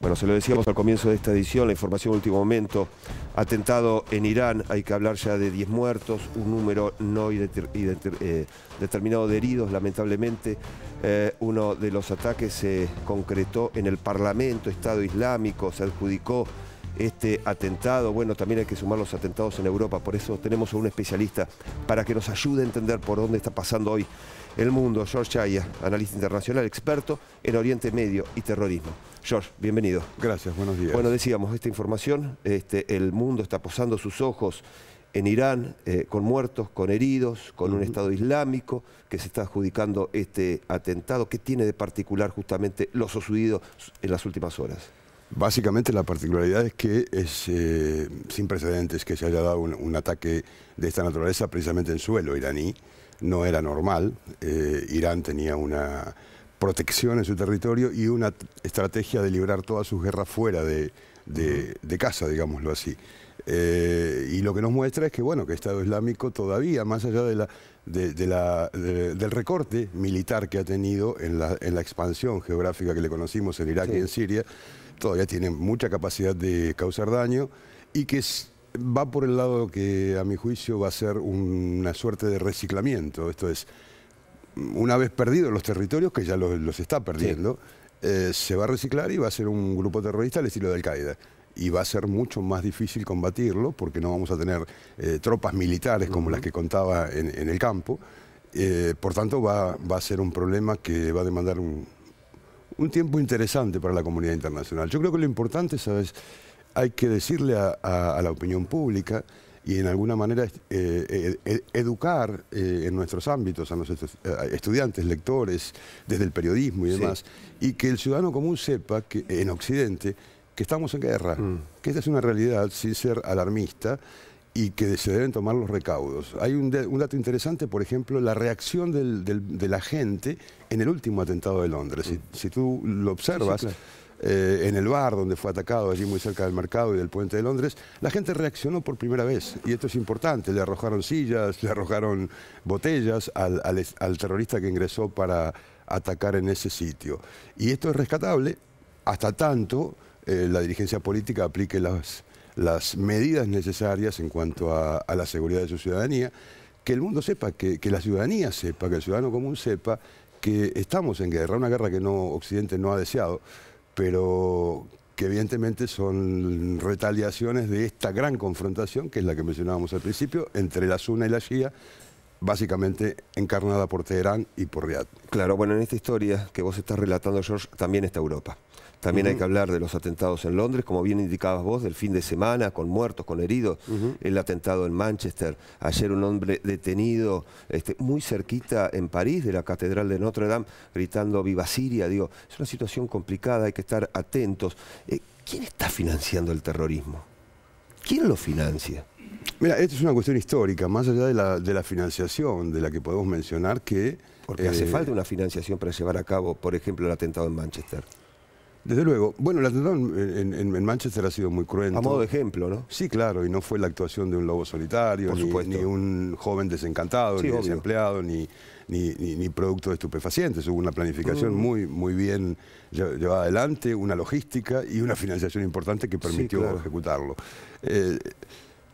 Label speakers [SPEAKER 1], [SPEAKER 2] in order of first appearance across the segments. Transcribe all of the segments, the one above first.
[SPEAKER 1] Bueno, se lo decíamos al comienzo de esta edición, la información de último momento. Atentado en Irán, hay que hablar ya de 10 muertos, un número no determinado de heridos, lamentablemente. Uno de los ataques se concretó en el Parlamento, Estado Islámico, se adjudicó este atentado. Bueno, también hay que sumar los atentados en Europa, por eso tenemos a un especialista para que nos ayude a entender por dónde está pasando hoy el mundo. George Chaya, analista internacional, experto en Oriente Medio y terrorismo. George, bienvenido.
[SPEAKER 2] Gracias, buenos días.
[SPEAKER 1] Bueno, decíamos, esta información, el mundo está posando sus ojos en Irán, con muertos, con heridos, con un Estado Islámico que se está adjudicando este atentado. ¿Qué tiene de particular justamente lo sucedido en las últimas horas?
[SPEAKER 2] Básicamente la particularidad es que es sin precedentes que se haya dado un ataque de esta naturaleza precisamente en suelo iraní. No era normal. Irán tenía una protección en su territorio y una estrategia de librar todas sus guerras fuera de casa, digámoslo así. Y lo que nos muestra es que, bueno, que el Estado Islámico todavía, más allá del recorte militar que ha tenido en la expansión geográfica que le conocimos en Irak y en Siria, todavía tiene mucha capacidad de causar daño y que va por el lado que, a mi juicio, va a ser una suerte de reciclamiento. Esto es, una vez perdidos los territorios, que ya los está perdiendo, se va a reciclar y va a ser un grupo terrorista al estilo de Al-Qaeda. Y va a ser mucho más difícil combatirlo porque no vamos a tener tropas militares como las que contaba en el campo. Por tanto, va a ser un problema que va a demandar un tiempo interesante para la comunidad internacional. Yo creo que lo importante, ¿sabes? Hay que decirle a la opinión pública y en alguna manera educar en nuestros ámbitos a los estudiantes, lectores, desde el periodismo y demás, y que el ciudadano común sepa que en Occidente que estamos en guerra, que esta es una realidad sin ser alarmista y que se deben tomar los recaudos. Hay un dato interesante, por ejemplo, la reacción de la gente en el último atentado de Londres. Si tú lo observas, en el bar donde fue atacado, allí muy cerca del mercado y del puente de Londres, la gente reaccionó por primera vez, y esto es importante. Le arrojaron sillas, le arrojaron botellas al terrorista que ingresó para atacar en ese sitio. Y esto es rescatable hasta tanto la dirigencia política aplique las medidas necesarias en cuanto a la seguridad de su ciudadanía, que el mundo sepa, que la ciudadanía sepa, que el ciudadano común sepa que estamos en guerra, una guerra que Occidente no ha deseado, pero que evidentemente son retaliaciones de esta gran confrontación, que es la que mencionábamos al principio, entre la Sunna y la Shia, básicamente encarnada por Teherán y por Riad. Claro,
[SPEAKER 1] bueno, en esta historia que vos estás relatando, George, también está Europa. También hay que hablar de los atentados en Londres, como bien indicabas vos, del fin de semana, con muertos, con heridos. El atentado en Manchester, ayer un hombre detenido muy cerquita en París, de la Catedral de Notre Dame, gritando «Viva Siria». Digo, es una situación complicada, hay que estar atentos. ¿Quién está financiando el terrorismo? ¿Quién lo financia?
[SPEAKER 2] Mira, esto es una cuestión histórica, más allá de la financiación, de la que podemos mencionar que...
[SPEAKER 1] Porque hace falta una financiación para llevar a cabo, por ejemplo, el atentado en Manchester.
[SPEAKER 2] Desde luego. Bueno, el atentado en Manchester ha sido muy cruento.
[SPEAKER 1] A modo de ejemplo, ¿no?
[SPEAKER 2] Sí, claro, y no fue la actuación de un lobo solitario, ni un joven desencantado, ni desempleado, ni producto de estupefacientes. Hubo una planificación muy bien llevada adelante, una logística y una financiación importante que permitió ejecutarlo.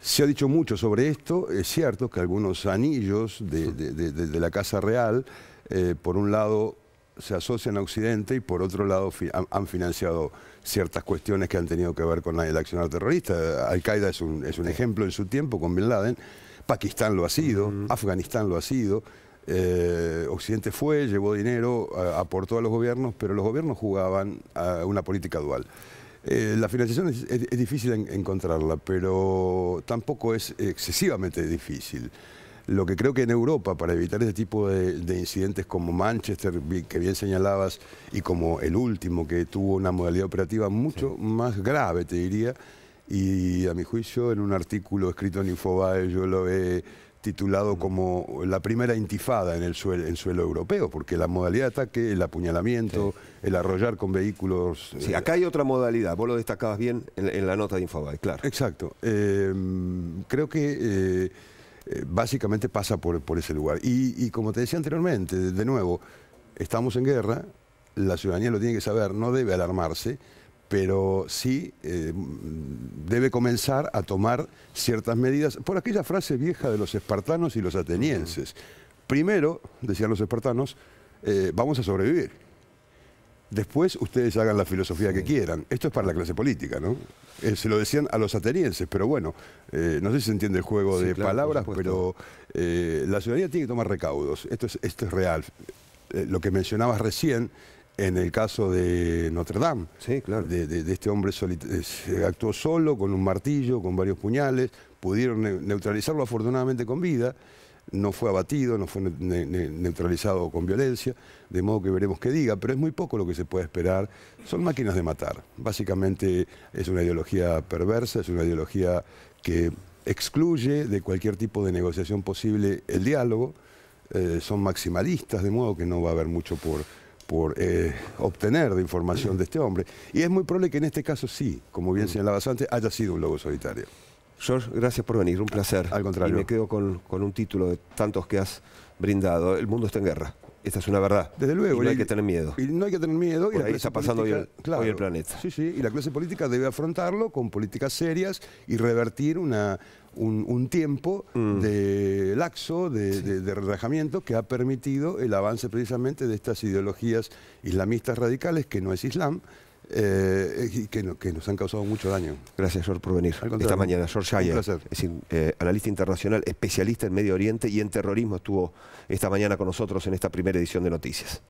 [SPEAKER 2] Se ha dicho mucho sobre esto. Es cierto que algunos anillos de la Casa Real, por un lado, se asocian a Occidente y por otro lado han financiado ciertas cuestiones que han tenido que ver con el accionar terrorista. Al-Qaeda es un ejemplo en su tiempo con Bin Laden, Pakistán lo ha sido, Afganistán lo ha sido, Occidente llevó dinero, aportó a los gobiernos, pero los gobiernos jugaban a una política dual. La financiación es difícil encontrarla, pero tampoco es excesivamente difícil. Lo que creo que en Europa, para evitar este tipo de incidentes como Manchester, que bien señalabas, y como el último, que tuvo una modalidad operativa mucho más grave, te diría, y a mi juicio, en un artículo escrito en Infobae, yo lo he titulado como la primera intifada en suelo europeo, porque la modalidad de ataque, el apuñalamiento, el arrollar con vehículos...
[SPEAKER 1] Sí, acá hay otra modalidad, vos lo destacabas bien en la nota de Infobae, claro.
[SPEAKER 2] Exacto. Creo que... básicamente pasa por ese lugar. Y como te decía anteriormente, de nuevo, estamos en guerra, la ciudadanía lo tiene que saber, no debe alarmarse, pero sí debe comenzar a tomar ciertas medidas por aquella frase vieja de los espartanos y los atenienses. Primero, decían los espartanos, vamos a sobrevivir. Después ustedes hagan la filosofía que quieran. Esto es para la clase política, ¿no? Se lo decían a los atenienses, pero bueno, no sé si se entiende el juego de palabras, pero la ciudadanía tiene que tomar recaudos. Esto es real. Lo que mencionabas recién, en el caso de Notre Dame,
[SPEAKER 1] sí, claro,
[SPEAKER 2] de este hombre actuó solo, con un martillo, con varios puñales, pudieron neutralizarlo afortunadamente con vida, no fue abatido, no fue neutralizado con violencia, de modo que veremos qué diga, pero es muy poco lo que se puede esperar. Son máquinas de matar. Básicamente es una ideología perversa, es una ideología que excluye de cualquier tipo de negociación posible el diálogo, son maximalistas, de modo que no va a haber mucho por obtener de información de este hombre. Y es muy probable que en este caso sí, como bien señalabas antes, haya sido un lobo solitario.
[SPEAKER 1] George, gracias por venir, un placer.
[SPEAKER 2] Al contrario.
[SPEAKER 1] Y me quedo con un título de tantos que has brindado. El mundo está en guerra. Esta es una verdad.
[SPEAKER 2] Desde luego.
[SPEAKER 1] Y no hay que tener miedo.
[SPEAKER 2] Y no hay que tener miedo.
[SPEAKER 1] Por ahí está pasando hoy el planeta.
[SPEAKER 2] Sí, sí. Y la clase política debe afrontarlo con políticas serias y revertir un tiempo de laxo, de relajamiento que ha permitido el avance precisamente de estas ideologías islamistas radicales, que no es Islam, y que nos han causado mucho daño.
[SPEAKER 1] Gracias, George, por venir esta mañana. George Shayer, es analista internacional, especialista en Medio Oriente y en terrorismo, estuvo esta mañana con nosotros en esta primera edición de Noticias.